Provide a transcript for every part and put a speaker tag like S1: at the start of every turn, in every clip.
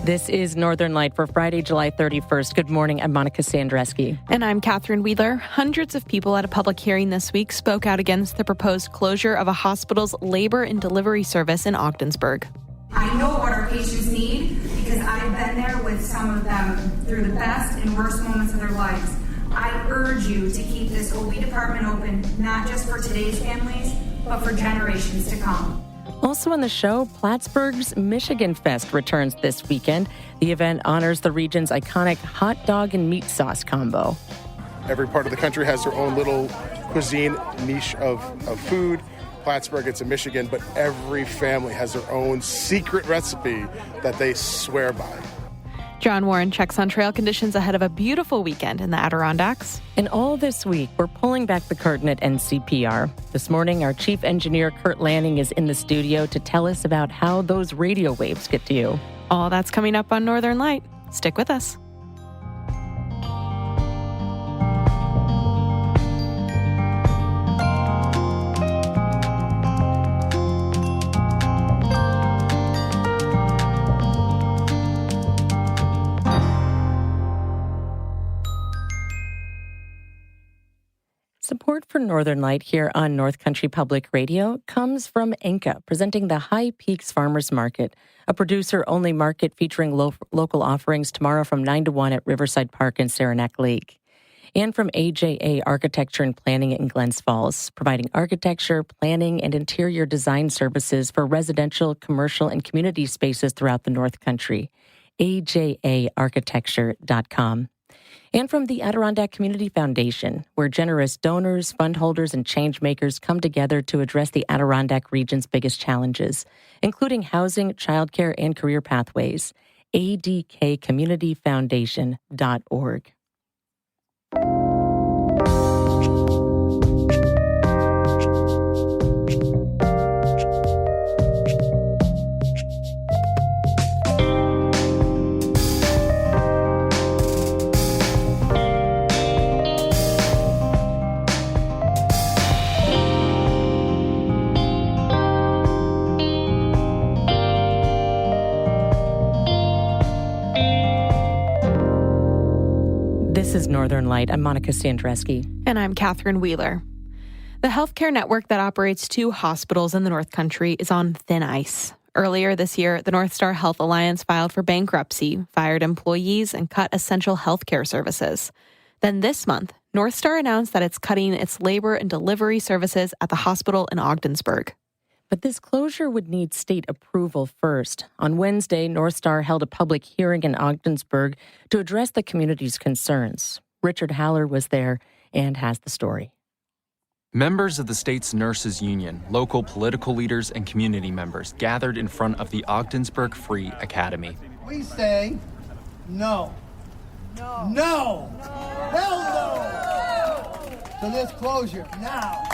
S1: This is Northern Light for Friday, July 31st. Good morning. I'm Monica Sandreski.
S2: And I'm Catherine Wheeler. Hundreds of people at a public hearing this week spoke out against the proposed closure of a hospital's labor and delivery service in Ogdensburg.
S3: I know what our patients need because I've been there with some of them through the best and worst moments of their lives. I urge you to keep this OB department open, not just for today's families, but for generations to come.
S1: Also on the show, Plattsburgh's Michigan Fest returns this weekend. The event honors the region's iconic hot dog and meat sauce combo.
S4: Every part of the country has their own little cuisine niche of food. Plattsburgh, it's in Michigan, but every family has their own secret recipe that they swear by.
S2: John Warren checks on trail conditions ahead of a beautiful weekend in the Adirondacks.
S1: And all this week, we're pulling back the curtain at NCPR. This morning, our chief engineer, Kurt Lanning, is in the studio to tell us about how those radio waves get to you.
S2: All that's coming up on Northern Light. Stick with us.
S1: Support for Northern Light here on North Country Public Radio comes from Enka, presenting the High Peaks Farmers Market, a producer-only market featuring local offerings tomorrow from 9 to 1 at Riverside Park and Saranac Lake. And from AJA Architecture and Planning in Glens Falls, providing architecture, planning, and interior design services for residential, commercial, and community spaces throughout the North Country. AJAarchitecture.com. And from the Adirondack Community Foundation, where generous donors, fund holders, and change makers come together to address the Adirondack region's biggest challenges, including housing, childcare, and career pathways. adkcommunityfoundation.org. This is Northern Light. I'm Monica Sandreski.
S2: And I'm Catherine Wheeler. The healthcare network that operates 2 hospitals in the North Country is on thin ice. Earlier this year, the North Star Health Alliance filed for bankruptcy, fired employees, and cut essential healthcare services. Then this month, North Star announced that it's cutting its labor and delivery services at the hospital in Ogdensburg.
S1: But this closure would need state approval first. On Wednesday, North Star held a public hearing in Ogdensburg to address the community's concerns. Richard Haller was there and has the story.
S5: Members of the state's nurses union, local political leaders, and community members gathered in front of the Ogdensburg Free Academy.
S6: We say no. No. No. No. Hell no. To this closure now.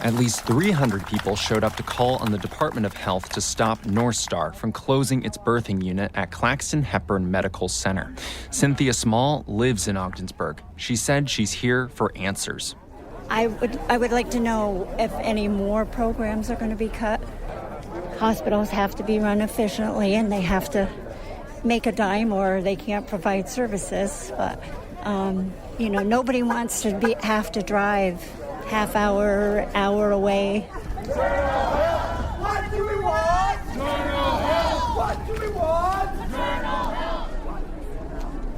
S5: At least 300 people showed up to call on the Department of Health to stop North Star from closing its birthing unit at Claxton Hepburn Medical Center. Cynthia Small lives in Ogdensburg. She said she's here for answers.
S7: I would like to know if any more programs are going to be cut. Hospitals have to be run efficiently and they have to make a dime or they can't provide services. But, nobody wants to have to drive half hour away.
S6: What do we want? What do we want?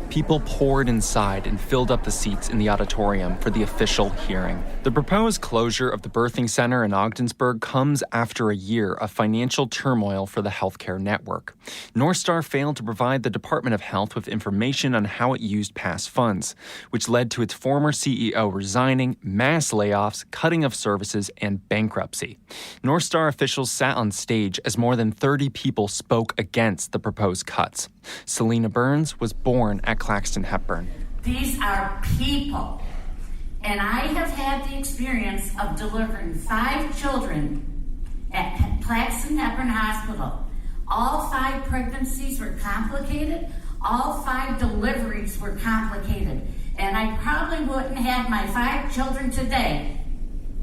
S5: People poured inside and filled up the seats in the auditorium for the official hearing. The proposed closure of the birthing center in Ogdensburg comes after a year of financial turmoil for the healthcare network. North Star failed to provide the Department of Health with information on how it used past funds, which led to its former CEO resigning, mass layoffs, cutting of services, and bankruptcy. North Star officials sat on stage as more than 30 people spoke against the proposed cuts. Selena Burns was born at Claxton Hepburn.
S8: These are people. And I have had the experience of delivering 5 children at Claxton Hepburn Hospital. All 5 pregnancies were complicated. All 5 deliveries were complicated. And I probably wouldn't have my 5 children today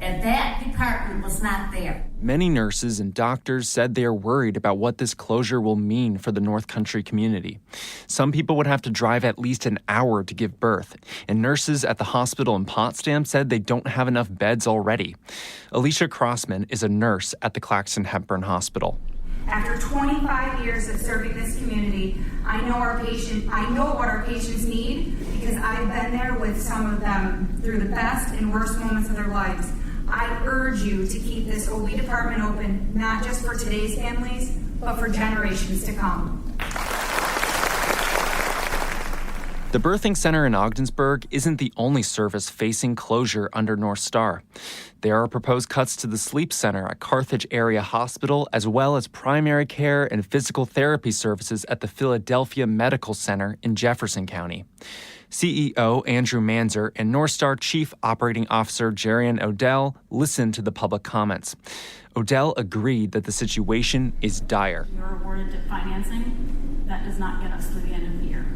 S8: if that department was not there.
S5: Many nurses and doctors said they are worried about what this closure will mean for the North Country community. Some people would have to drive at least an hour to give birth, and nurses at the hospital in Potsdam said they don't have enough beds already. Alicia Crossman is a nurse at the Claxton-Hepburn Hospital.
S3: After 25 years of serving this community, I know what our patients need because I've been there with some of them through the best and worst moments of their lives. I urge you to keep this OB department open, not just for today's families, but for generations to come.
S5: The birthing center in Ogdensburg isn't the only service facing closure under North Star. There are proposed cuts to the sleep center at Carthage Area Hospital, as well as primary care and physical therapy services at the Philadelphia Medical Center in Jefferson County. CEO Andrew Manzer and North Star Chief Operating Officer Jerian Odell listened to the public comments. Odell agreed that the situation is dire.
S9: You're awarded financing. That does not get us through the end of the year.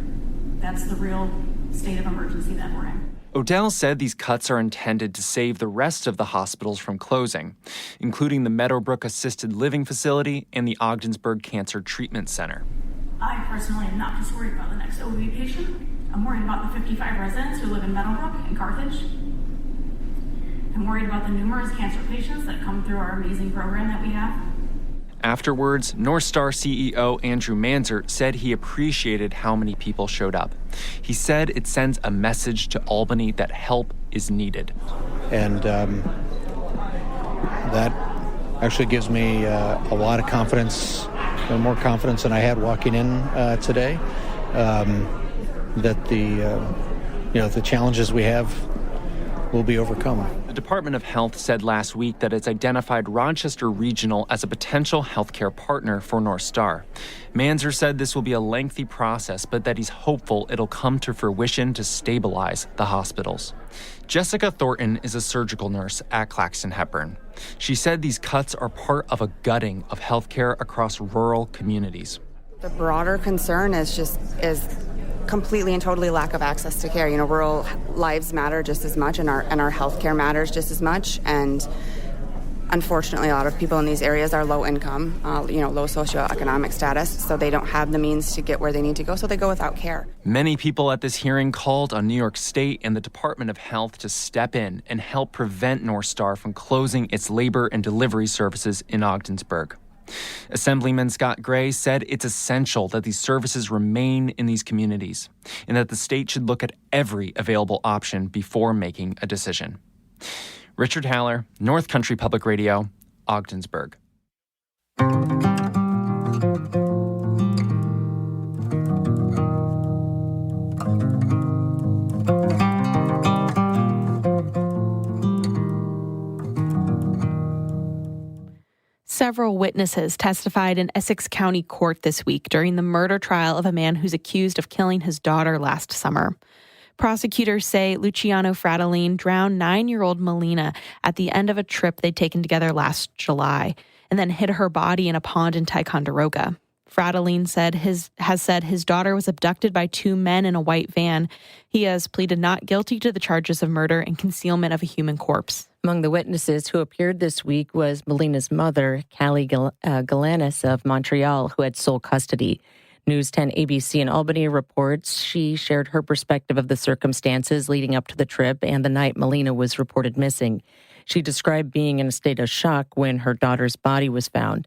S9: That's the real state of emergency that we're in.
S5: Odell said these cuts are intended to save the rest of the hospitals from closing, including the Meadowbrook Assisted Living Facility and the Ogdensburg Cancer Treatment Center.
S9: I personally am not just worried about the next OB patient. I'm worried about the 55 residents who live in Meadowbrook and Carthage. I'm worried about the numerous cancer patients that come through our amazing program that we have.
S5: Afterwards, North Star CEO Andrew Manzer said he appreciated how many people showed up. He said it sends a message to Albany that help is needed.
S10: And that actually gives me a lot of confidence, more confidence than I had walking in today, that the challenges we have will be overcome.
S5: The Department of Health said last week that it's identified Rochester Regional as a potential healthcare partner for North Star. Manzer said this will be a lengthy process, but that he's hopeful it'll come to fruition to stabilize the hospitals. Jessica Thornton is a surgical nurse at Claxton-Hepburn. She said these cuts are part of a gutting of healthcare across rural communities.
S11: The broader concern is completely and totally lack of access to care. Rural lives matter just as much, and our health care matters just as much. And unfortunately, a lot of people in these areas are low income, low socioeconomic status, so they don't have the means to get where they need to go, so they go without care.
S5: Many people at this hearing called on New York State and the Department of Health to step in and help prevent North Star from closing its labor and delivery services in Ogdensburg. Assemblyman Scott Gray said it's essential that these services remain in these communities and that the state should look at every available option before making a decision. Richard Haller, North Country Public Radio, Ogdensburg.
S2: Several witnesses testified in Essex County Court this week during the murder trial of a man who's accused of killing his daughter last summer. Prosecutors say Luciano Fratelline drowned 9-year-old Melina at the end of a trip they'd taken together last July and then hid her body in a pond in Ticonderoga. Fratelline has said his daughter was abducted by 2 men in a white van. He has pleaded not guilty to the charges of murder and concealment of a human corpse.
S1: Among the witnesses who appeared this week was Melina's mother, Callie Galanis of Montreal, who had sole custody. News 10 ABC in Albany reports she shared her perspective of the circumstances leading up to the trip and the night Melina was reported missing. She described being in a state of shock when her daughter's body was found.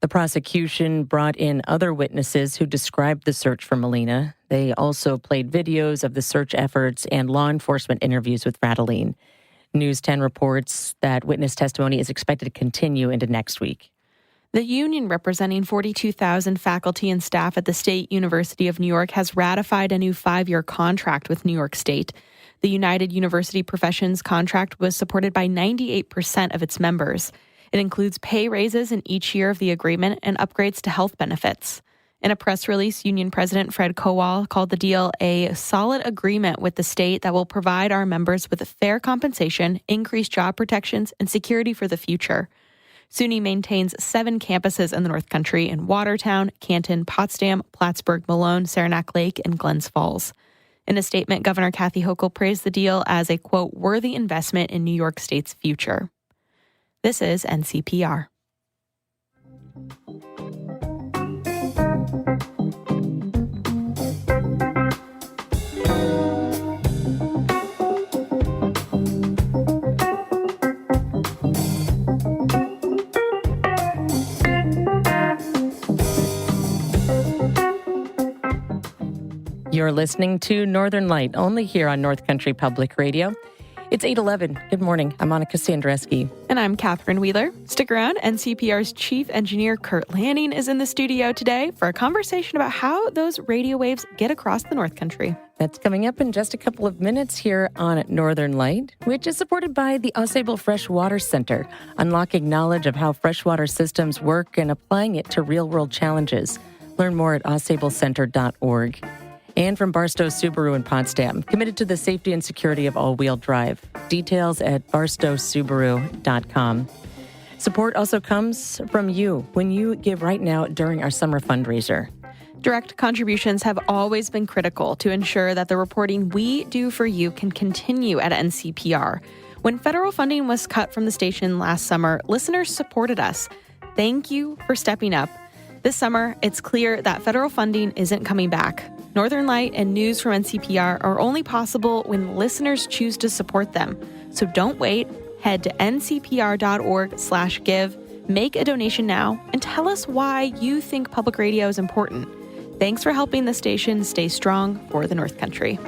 S1: The prosecution brought in other witnesses who described the search for Melina. They also played videos of the search efforts and law enforcement interviews with Fratelline. News 10 reports that witness testimony is expected to continue into next week.
S2: The union representing 42,000 faculty and staff at the State University of New York has ratified a new 5-year contract with New York State. The United University Professions contract was supported by 98% of its members. It includes pay raises in each year of the agreement and upgrades to health benefits. In a press release, Union President Fred Kowal called the deal a solid agreement with the state that will provide our members with fair compensation, increased job protections, and security for the future. SUNY maintains 7 campuses in the North Country in Watertown, Canton, Potsdam, Plattsburgh, Malone, Saranac Lake, and Glens Falls. In a statement, Governor Kathy Hochul praised the deal as a, quote, worthy investment in New York State's future. This is NCPR.
S1: You're listening to Northern Light, only here on North Country Public Radio. It's 8:11. Good morning. I'm Monica Sandreski.
S2: And I'm Catherine Wheeler. Stick around. NCPR's chief engineer, Kurt Lanning, is in the studio today for a conversation about how those radio waves get across the North Country.
S1: That's coming up in just a couple of minutes here on Northern Light, which is supported by the Ausable Freshwater Center, unlocking knowledge of how freshwater systems work and applying it to real-world challenges. Learn more at ausablecenter.org. And from Barstow Subaru in Potsdam, committed to the safety and security of all-wheel drive. Details at barstowsubaru.com. Support also comes from you when you give right now during our summer fundraiser.
S2: Direct contributions have always been critical to ensure that the reporting we do for you can continue at NCPR. When federal funding was cut from the station last summer, listeners supported us. Thank you for stepping up. This summer, it's clear that federal funding isn't coming back. Northern Light and news from NCPR are only possible when listeners choose to support them. So don't wait. Head to ncpr.org/give, make a donation now, and tell us why you think public radio is important. Thanks for helping the station stay strong for the North Country.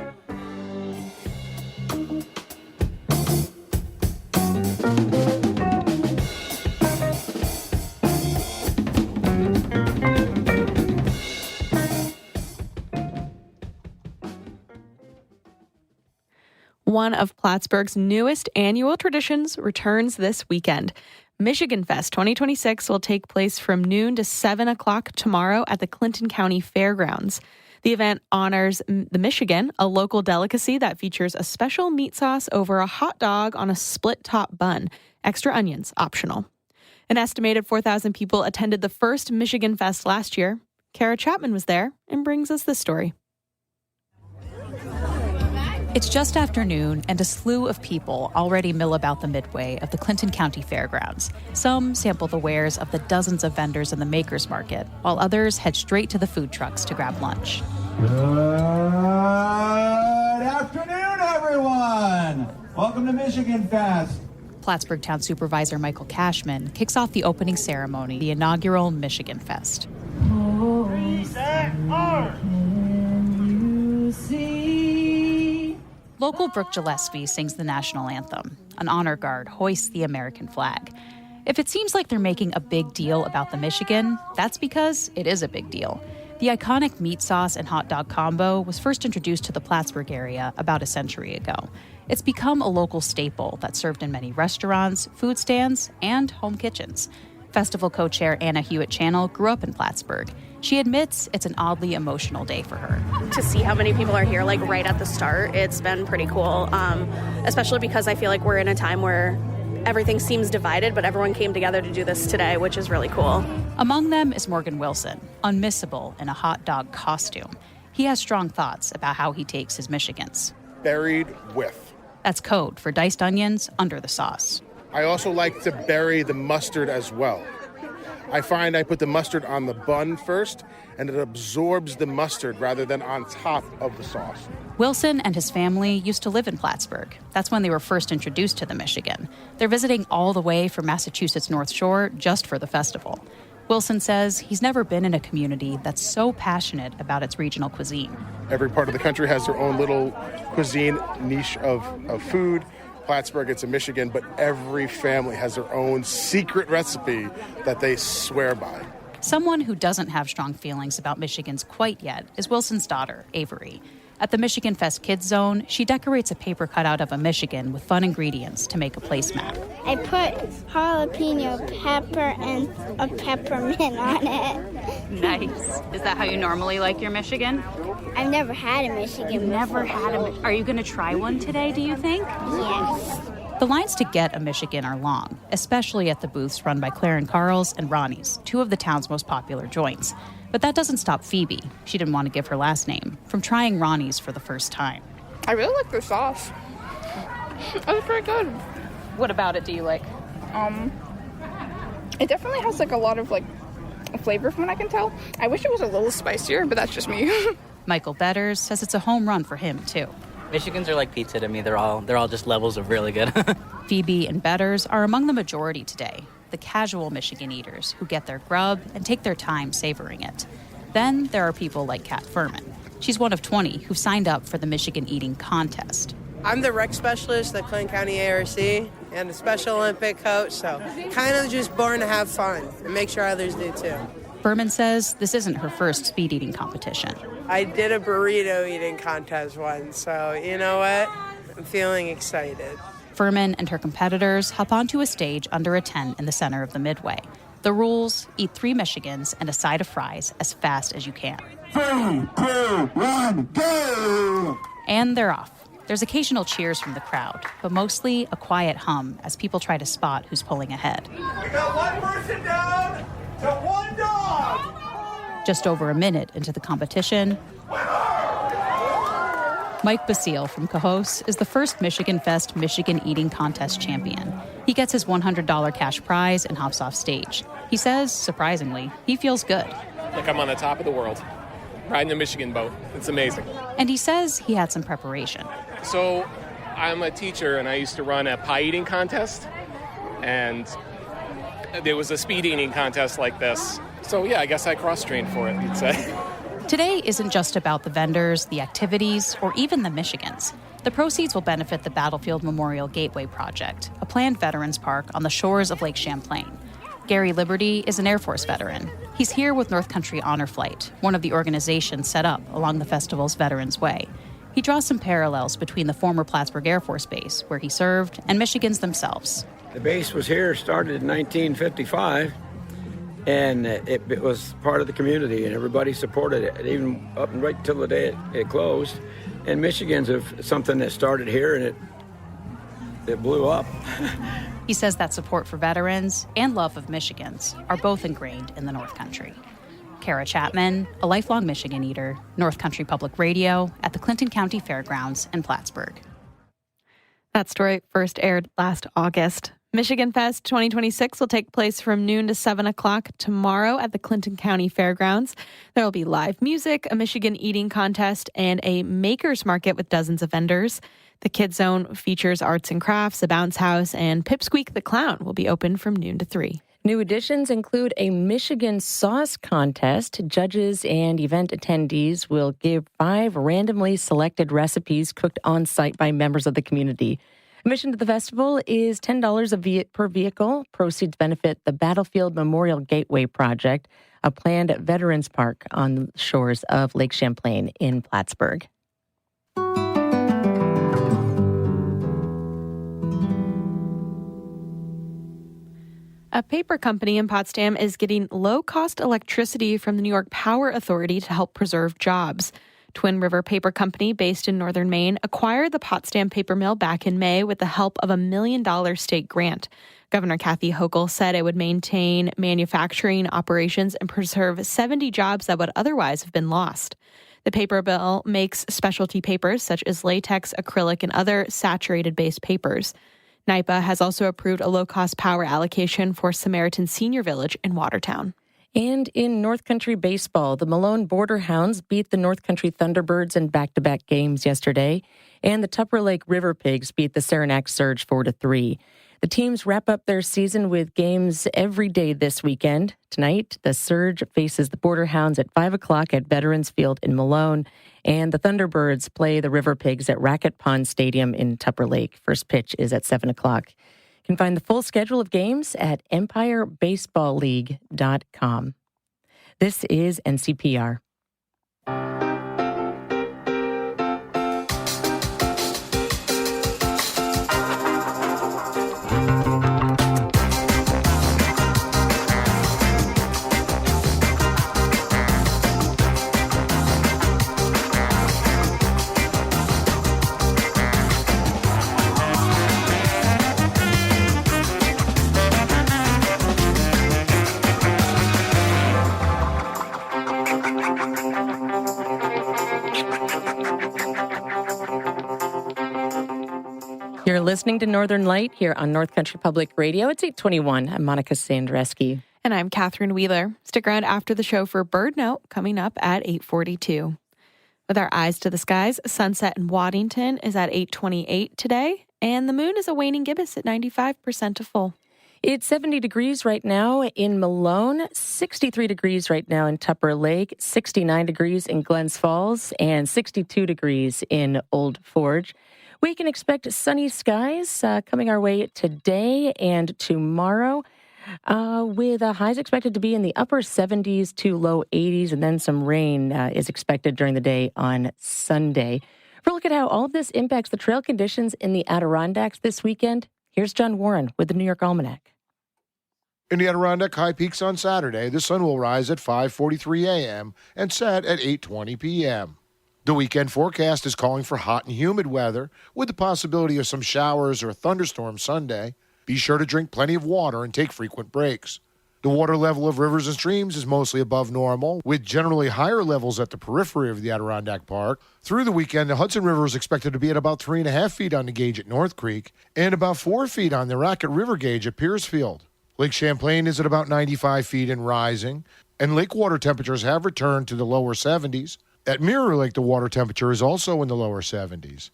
S2: One of Plattsburgh's newest annual traditions returns this weekend. Michigan Fest 2026 will take place from noon to 7 o'clock tomorrow at the Clinton County Fairgrounds. The event honors the Michigan, a local delicacy that features a special meat sauce over a hot dog on a split-top bun. Extra onions optional. An estimated 4,000 people attended the first Michigan Fest last year. Kara Chapman was there and brings us this story.
S12: It's just after noon, and a slew of people already mill about the midway of the Clinton County Fairgrounds. Some sample the wares of the dozens of vendors in the Makers Market, while others head straight to the food trucks to grab lunch.
S6: Good afternoon, everyone. Welcome to Michigan Fest.
S12: Plattsburgh Town Supervisor Michael Cashman kicks off the opening ceremony, the inaugural Michigan Fest. Local Brooke Gillespie sings the national anthem. An honor guard hoists the American flag. If it seems like they're making a big deal about the Michigan, that's because it is a big deal. The iconic meat sauce and hot dog combo was first introduced to the Plattsburgh area about a century ago. It's become a local staple that's served in many restaurants, food stands, and home kitchens. Festival co-chair Anna Hewitt-Channel grew up in Plattsburgh. She admits it's an oddly emotional day for her.
S13: To see how many people are here, like right at the start, it's been pretty cool, especially because I feel like we're in a time where everything seems divided, but everyone came together to do this today, which is really cool.
S12: Among them is Morgan Wilson, unmissable in a hot dog costume. He has strong thoughts about how he takes his Michigans.
S4: Buried with.
S12: That's code for diced onions under the sauce.
S4: I also like to bury the mustard as well. I find I put the mustard on the bun first, and it absorbs the mustard rather than on top of the sauce.
S12: Wilson and his family used to live in Plattsburgh. That's when they were first introduced to the Michigan. They're visiting all the way from Massachusetts North Shore just for the festival. Wilson says he's never been in a community that's so passionate about its regional cuisine.
S4: Every part of the country has their own little cuisine niche of food. Plattsburgh, it's in Michigan, but every family has their own secret recipe that they swear by.
S12: Someone who doesn't have strong feelings about Michigans quite yet is Wilson's daughter, Avery. At the Michigan Fest Kids Zone, she decorates a paper cutout of a Michigan with fun ingredients to make a placemat.
S14: I put jalapeno pepper and a peppermint on it.
S15: Nice. Is that how you normally like your Michigan?
S14: I've never had a Michigan
S15: You've never had a Are you going to try one today, do you think?
S14: Yes.
S12: The lines to get a Michigan are long, especially at the booths run by Claire and Carl's and Ronnie's, two of the town's most popular joints. But that doesn't stop Phoebe, she didn't want to give her last name, from trying Ronnie's for the first time.
S16: I really like the sauce. It was pretty good.
S15: What about it do you like?
S16: It definitely has like a lot of like flavor from what I can tell. I wish it was a little spicier, but that's just me.
S12: Michael Betters says it's a home run for him, too.
S17: Michigans are like pizza to me. They're all just levels of really good.
S12: Phoebe and Betters are among the majority today, the casual Michigan eaters who get their grub and take their time savoring it. Then there are people like Kat Furman. She's one of 20 who signed up for the Michigan Eating Contest.
S18: I'm the rec specialist at Clinton County ARC and a Special Olympic coach, so kind of just born to have fun and make sure others do too.
S12: Berman says this isn't her first speed eating competition.
S18: I did a burrito eating contest once, so you know what? I'm feeling excited.
S12: Furman and her competitors hop onto a stage under a tent in the center of the Midway. The rules: eat 3 Michigans and a side of fries as fast as you can.
S6: 3, 2, 1, go!
S12: And they're off. There's occasional cheers from the crowd, but mostly a quiet hum as people try to spot who's pulling ahead.
S6: We got one person down to 1 dog!
S12: Just over a minute into the competition, Mike Basile from Cohoes is the first Michigan Fest Michigan Eating Contest champion. He gets his $100 cash prize and hops off stage. He says, surprisingly, he feels good.
S19: Like I'm on the top of the world, riding a Michigan boat. It's amazing.
S12: And he says he had some preparation.
S19: So I'm a teacher, and I used to run a pie eating contest, and there was a speed eating contest like this. So yeah, I guess I cross-trained for it, you'd say.
S12: Today isn't just about the vendors, the activities, or even the Michigans. The proceeds will benefit the Battlefield Memorial Gateway Project, a planned veterans park on the shores of Lake Champlain. Gary Liberty is an Air Force veteran. He's here with North Country Honor Flight, one of the organizations set up along the festival's Veterans Way. He draws some parallels between the former Plattsburgh Air Force Base, where he served, and Michigans themselves.
S20: The base was here, started in 1955, and it was part of the community, and everybody supported it, even up and right until the day it closed. And Michigan's something that started here, and it blew up.
S12: He says that support for veterans and love of Michigans are both ingrained in the North Country. Kara Chapman, a lifelong Michigan eater, North Country Public Radio at the Clinton County Fairgrounds in Plattsburgh.
S2: That story first aired last August. Michigan Fest 2026 will take place from noon to 7 o'clock tomorrow at the Clinton County Fairgrounds. There will be live music, a Michigan eating contest, and a maker's market with dozens of vendors. The Kids Zone features arts and crafts, a bounce house, and Pipsqueak the Clown will be open from noon to 3.
S1: New additions include a Michigan sauce contest. Judges and event attendees will give 5 randomly selected recipes cooked on site by members of the community. Admission to the festival is $10 per vehicle. Proceeds benefit the Battlefield Memorial Gateway Project, a planned veterans park on the shores of Lake Champlain in Plattsburgh.
S2: A paper company in Potsdam is getting low-cost electricity from the New York Power Authority to help preserve jobs. Twin River Paper Company, based in northern Maine, acquired the Potsdam paper mill back in May with the help of a $1 million state grant. Governor Kathy Hochul said it would maintain manufacturing operations and preserve 70 jobs that would otherwise have been lost. The paper mill makes specialty papers such as latex, acrylic, and other saturated-based papers. NYPA has also approved a low-cost power allocation for Samaritan Senior Village in Watertown.
S1: And in North Country baseball, the Malone Border Hounds beat the North Country Thunderbirds in back-to-back games yesterday, and the Tupper Lake River Pigs beat the Saranac Surge 4-3. The teams wrap up their season with games every day this weekend. Tonight, the Surge faces the Border Hounds at 5 o'clock at Veterans Field in Malone, and the Thunderbirds play the River Pigs at Racket Pond Stadium in Tupper Lake. First pitch is at 7 o'clock. You can find the full schedule of games at empirebaseballleague.com. This is NCPR. You're listening to Northern Light here on North Country Public Radio. It's 8:21. I'm Monica Sandreski.
S2: And I'm Catherine Wheeler. Stick around after the show for Bird Note coming up at 8:42. With our eyes to the skies, sunset in Waddington is at 8:28 today, and the moon is a waning gibbous at 95% to full.
S1: It's 70 degrees right now in Malone, 63 degrees right now in Tupper Lake, 69 degrees in Glens Falls, and 62 degrees in Old Forge. We can expect sunny skies coming our way today and tomorrow, with highs expected to be in the upper 70s to low 80s, and then some rain is expected during the day on Sunday. For a look at how all of this impacts the trail conditions in the Adirondacks this weekend, here's John Warren with the New York Almanac.
S21: In the Adirondack high peaks on Saturday, the sun will rise at 5:43 a.m. and set at 8:20 p.m. The weekend forecast is calling for hot and humid weather with the possibility of some showers or thunderstorms Sunday. Be sure to drink plenty of water and take frequent breaks. The water level of rivers and streams is mostly above normal, with generally higher levels at the periphery of the Adirondack Park. Through the weekend, the Hudson River is expected to be at about 3.5 feet on the gauge at North Creek and about 4 feet on the Racket River gauge at Piercefield. Lake Champlain is at about 95 feet and rising, and lake water temperatures have returned to the lower 70s. At Mirror Lake, the water temperature is also in the lower 70s.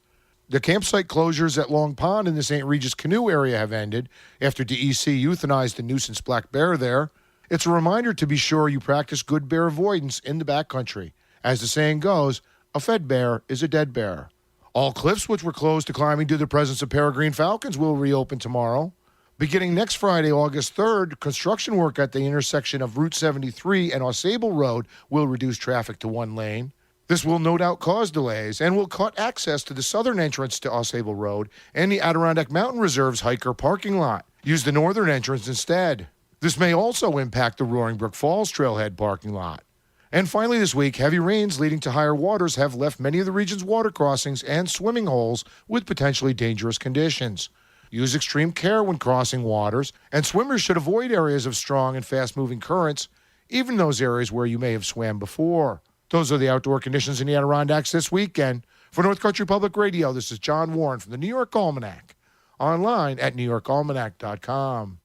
S21: The campsite closures at Long Pond in the St. Regis Canoe area have ended after DEC euthanized a nuisance black bear there. It's a reminder to be sure you practice good bear avoidance in the backcountry. As the saying goes, a fed bear is a dead bear. All cliffs which were closed to climbing due to the presence of peregrine falcons will reopen tomorrow. Beginning next Friday, August 3rd, construction work at the intersection of Route 73 and Ausable Road will reduce traffic to one lane. This will no doubt cause delays and will cut access to the southern entrance to Ausable Road and the Adirondack Mountain Reserve's hiker parking lot. Use the northern entrance instead. This may also impact the Roaring Brook Falls Trailhead parking lot. And finally this week, heavy rains leading to higher waters have left many of the region's water crossings and swimming holes with potentially dangerous conditions. Use extreme care when crossing waters, and swimmers should avoid areas of strong and fast-moving currents, even those areas where you may have swam before. Those are the outdoor conditions in the Adirondacks this weekend. For North Country Public Radio, this is John Warren from the New York Almanac. Online at newyorkalmanac.com.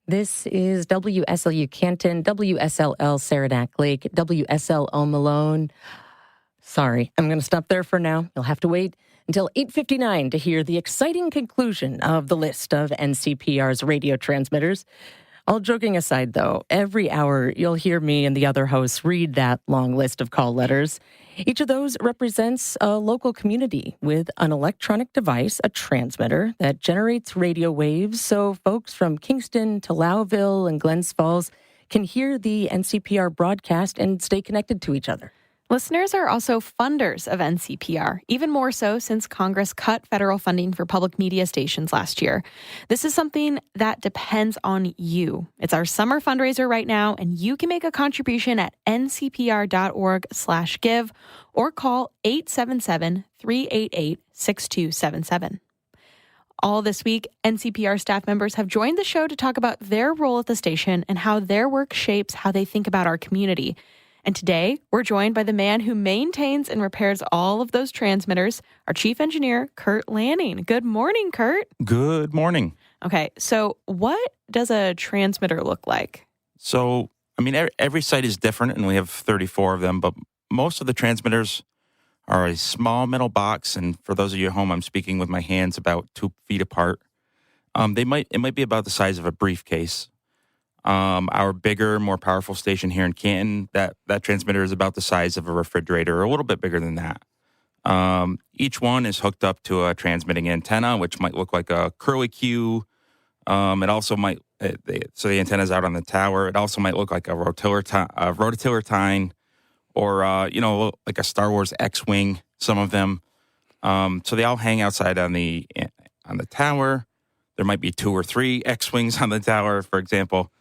S1: This is WSLU Canton, WSLL Saranac Lake, WSLO Malone. Sorry, I'm going to stop there for now. You'll have to wait until 8:59 to hear the exciting conclusion of the list of NCPR's radio transmitters. All joking aside, though, every hour you'll hear me and the other hosts read that long list of call letters. Each of those represents a local community with an electronic device, a transmitter, that generates radio waves so folks from Kingston to Lowville and Glens Falls can hear the NCPR broadcast and stay connected to each other.
S2: Listeners are also funders of NCPR, even more so since Congress cut federal funding for public media stations last year. This is something that depends on you. It's our summer fundraiser right now, and you can make a contribution at ncpr.org/give or call 877-388-6277. All this week, NCPR staff members have joined the show to talk about their role at the station and how their work shapes how they think about our community. And today, we're joined by the man who maintains and repairs all of those transmitters, our chief engineer, Kurt Lanning. Good morning, Kurt.
S22: Good morning.
S2: Okay, so what does a transmitter look like?
S22: So, every site is different, and we have 34 of them, but most of the transmitters are a small metal box, and for those of you at home, I'm speaking with my hands about 2 feet apart. It might be about the size of a briefcase. Our bigger, more powerful station here in Canton, that transmitter is about the size of a refrigerator, or a little bit bigger than that. Each one is hooked up to a transmitting antenna, which might look like a curlicue. It also might, so the antenna's out on the tower. It also might look like a rototiller tine, or like a Star Wars X-wing. Some of them, so they all hang outside on the tower. There might be 2 or 3 X-wings on the tower, for example.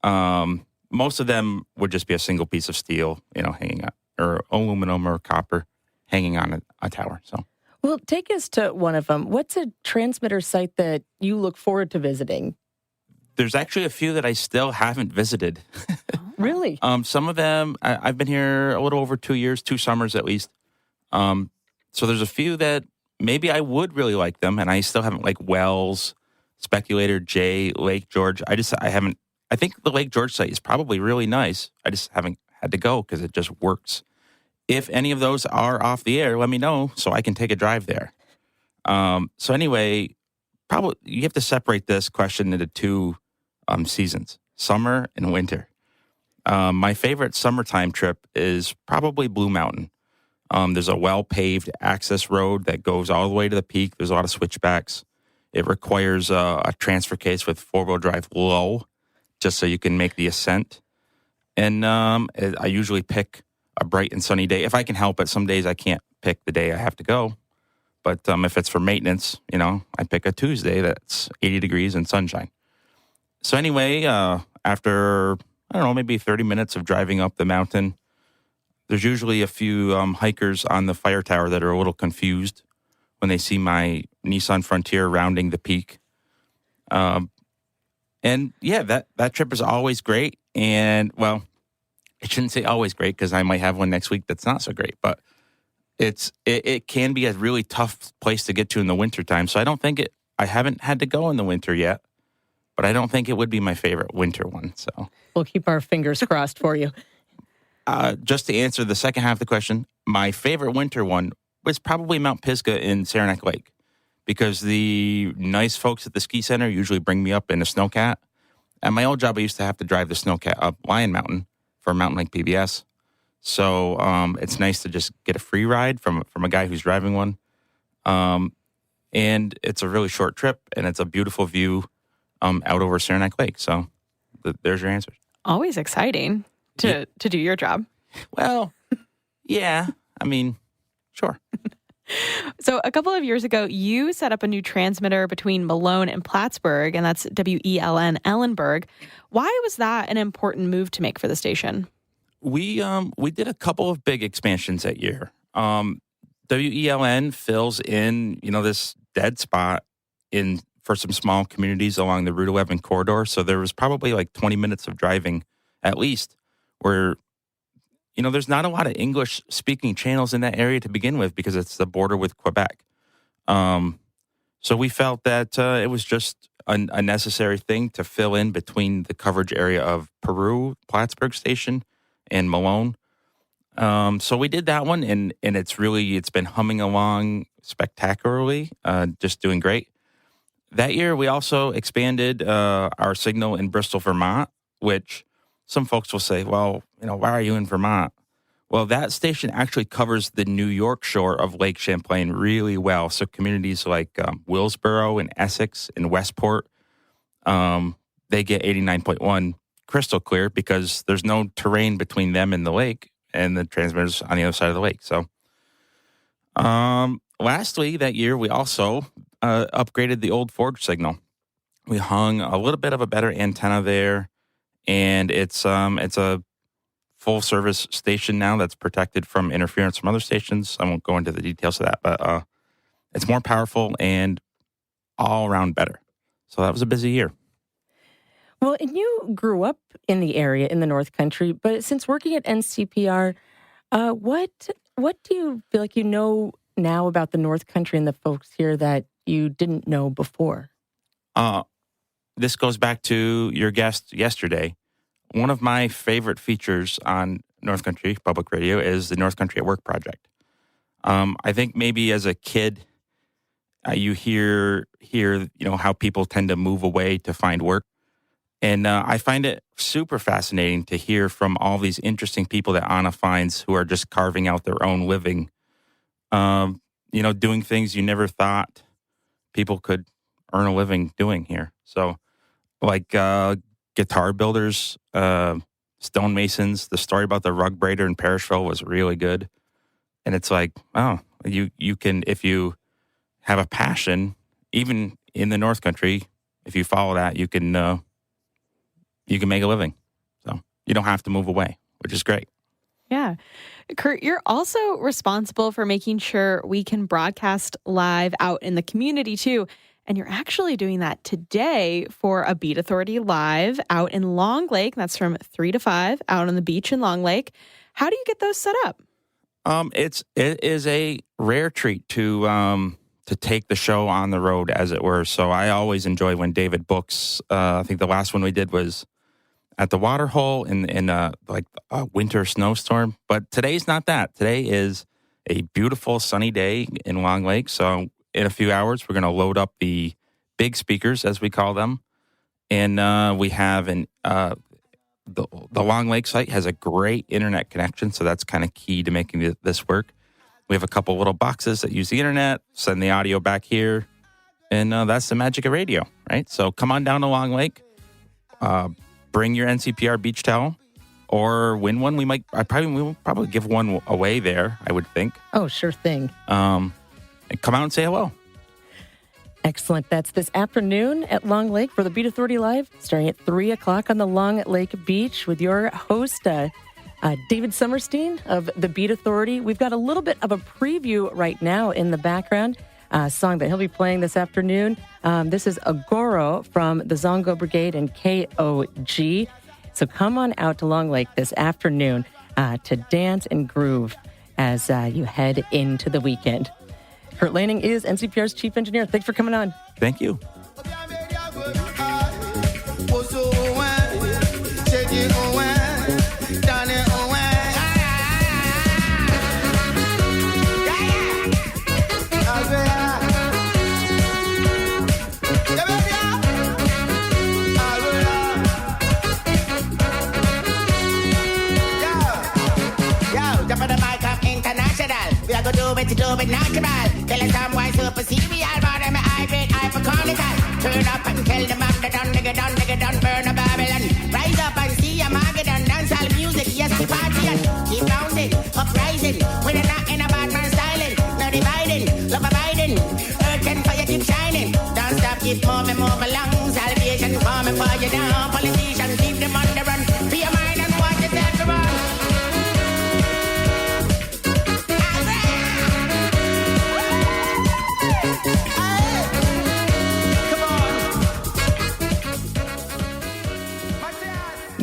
S22: Most of them would just be a single piece of steel, hanging out, or aluminum or copper hanging on a tower. So,
S1: well, take us to one of them. What's a transmitter site that you look forward to visiting?
S22: There's actually a few that I still haven't visited.
S1: Really?
S22: Some of them, I've been here a little over 2 years, 2 summers at least. So there's a few that maybe I would really like them, and I still haven't, like Wells, Speculator J, Lake George. I think the Lake George site is probably really nice. I just haven't had to go because it just works. If any of those are off the air, let me know so I can take a drive there. So anyway, probably you have to separate this question into 2 seasons, summer and winter. My favorite summertime trip is probably Blue Mountain. There's a well-paved access road that goes all the way to the peak. There's a lot of switchbacks. It requires a transfer case with four-wheel drive low, just so you can make the ascent. And I usually pick a bright and sunny day. If I can help it, some days I can't pick the day I have to go. But if it's for maintenance, I pick a Tuesday that's 80 degrees and sunshine. So anyway, after, maybe 30 minutes of driving up the mountain, there's usually a few hikers on the fire tower that are a little confused when they see my Nissan Frontier rounding the peak. And yeah, that trip is always great. And well, I shouldn't say always great because I might have one next week that's not so great, but it can be a really tough place to get to in the wintertime. So I haven't had to go in the winter yet, but I don't think it would be my favorite winter one. So
S1: we'll keep our fingers crossed for you.
S22: Just to answer the second half of the question, my favorite winter one was probably Mount Pisgah in Saranac Lake, because the nice folks at the ski center usually bring me up in a snowcat. At my old job, I used to have to drive the snowcat up Lion Mountain for Mountain Lake PBS. So it's nice to just get a free ride from a guy who's driving one. And it's a really short trip, and it's a beautiful view out over Saranac Lake. So there's your answers.
S2: Always exciting to do your job.
S22: Well, yeah. Sure.
S2: So a couple of years ago, you set up a new transmitter between Malone and Plattsburgh, and that's WELN Ellenburg. Why was that an important move to make for the station?
S22: We did a couple of big expansions that year. WELN fills in, this dead spot for some small communities along the Route 11 corridor. So there was probably like 20 minutes of driving at least where, there's not a lot of English-speaking channels in that area to begin with because it's the border with Quebec. So we felt that it was just a necessary thing to fill in between the coverage area of Peru, Plattsburgh Station, and Malone. So we did that one, and it's been humming along spectacularly, just doing great. That year, we also expanded our signal in Bristol, Vermont, which some folks will say, well, why are you in Vermont? Well, that station actually covers the New York shore of Lake Champlain really well. So communities like Willsboro and Essex and Westport, they get 89.1 crystal clear because there's no terrain between them and the lake, and the transmitter's on the other side of the lake. So lastly, that year, we also upgraded the old Forge signal. We hung a little bit of a better antenna there, and it's a full-service station now that's protected from interference from other stations. I won't go into the details of that, but it's more powerful and all around better. So that was a busy year.
S1: Well, and you grew up in the area in the North Country, but since working at NCPR, what do you feel like you know now about the North Country and the folks here that you didn't know before?
S22: This goes back to your guest yesterday. One of my favorite features on North Country Public Radio is the North Country at Work project. I think maybe as a kid, you hear how people tend to move away to find work. And I find it super fascinating to hear from all these interesting people that Anna finds who are just carving out their own living, doing things you never thought people could earn a living doing here. So like guitar builders, stonemasons, the story about the rug braider in Parishville was really good. And it's like, oh, you can, if you have a passion, even in the North Country, if you follow that, you can make a living. So you don't have to move away, which is great.
S2: Yeah. Kurt, you're also responsible for making sure we can broadcast live out in the community too. And you're actually doing that today for a Beat Authority Live out in Long Lake. That's from 3 to 5 out on the beach in Long Lake. How do you get those set up?
S22: It is a rare treat to take the show on the road, as it were. So I always enjoy when David books. I think the last one we did was at the Waterhole in a winter snowstorm. But today's not that. Today is a beautiful sunny day in Long Lake. So in a few hours, we're going to load up the big speakers, as we call them, And we have the Long Lake site has a great internet connection, so that's kind of key to making this work. We have a couple little boxes that use the internet, send the audio back here, and that's the magic of radio, right? So come on down to Long Lake, bring your NCPR beach towel, or win one. We will probably give one away there, I would think.
S1: Oh, sure thing.
S22: And come out and say hello.
S1: Excellent. That's this afternoon at Long Lake for the Beat Authority Live, starting at 3 o'clock on the Long Lake Beach with your host, David Summerstein of the Beat Authority. We've got a little bit of a preview right now in the background, a song that he'll be playing this afternoon. This is Agoro from the Zongo Brigade and KOG. So come on out to Long Lake this afternoon to dance and groove as you head into the weekend. Kurt Lanning is NCPR's chief engineer. Thanks for coming on.
S22: Thank you.
S7: To do it natural. Tell us some why super serial, but I'm hyperconical. Turn up and tell them I'm the done, burn a Babylon. Rise up and see a Magadon, dance all music, yes, we party and keep bouncing, uprising. We're not in a bad man styling, no dividing, love abiding. Earth and fire keep shining. Don't stop, keep moving, move along. Salvation coming for you now. Politicians keep them on the run. Be your mind and watch yourself to run.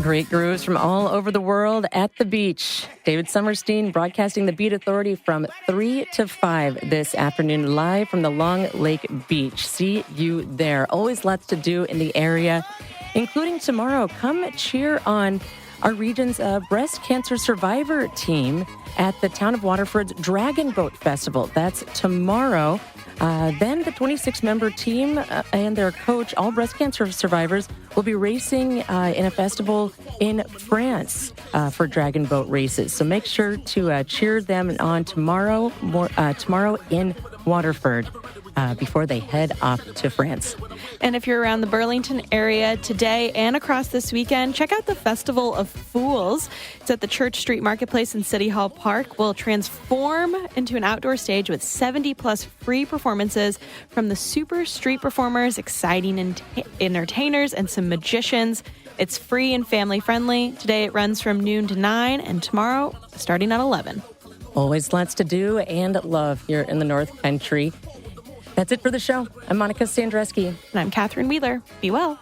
S1: Great grooves from all over the world at the beach. David Summerstein broadcasting the Beat Authority from 3 to 5 this afternoon, live from the Long Lake Beach. See you there. Always lots to do in the area, including tomorrow. Come cheer on our region's breast cancer survivor team at the Town of Waterford's Dragon Boat Festival. That's tomorrow. Then the 26-member team and their coach, all breast cancer survivors, will be racing in a festival in France for dragon boat races. So make sure to cheer them on tomorrow in Waterford before they head off to France.
S2: And if you're around the Burlington area today and across this weekend, check out the Festival of Fools. It's at the Church Street Marketplace in City Hall Park. Will transform into an outdoor stage with 70-plus free performances from the super street performers, exciting entertainers, and some magicians. It's free and family-friendly. Today it runs from noon to 9, and tomorrow starting at 11.
S1: Always lots to do and love here in the North Country. That's it for the show. I'm Monica Sandreski.
S2: And I'm Catherine Wheeler. Be well.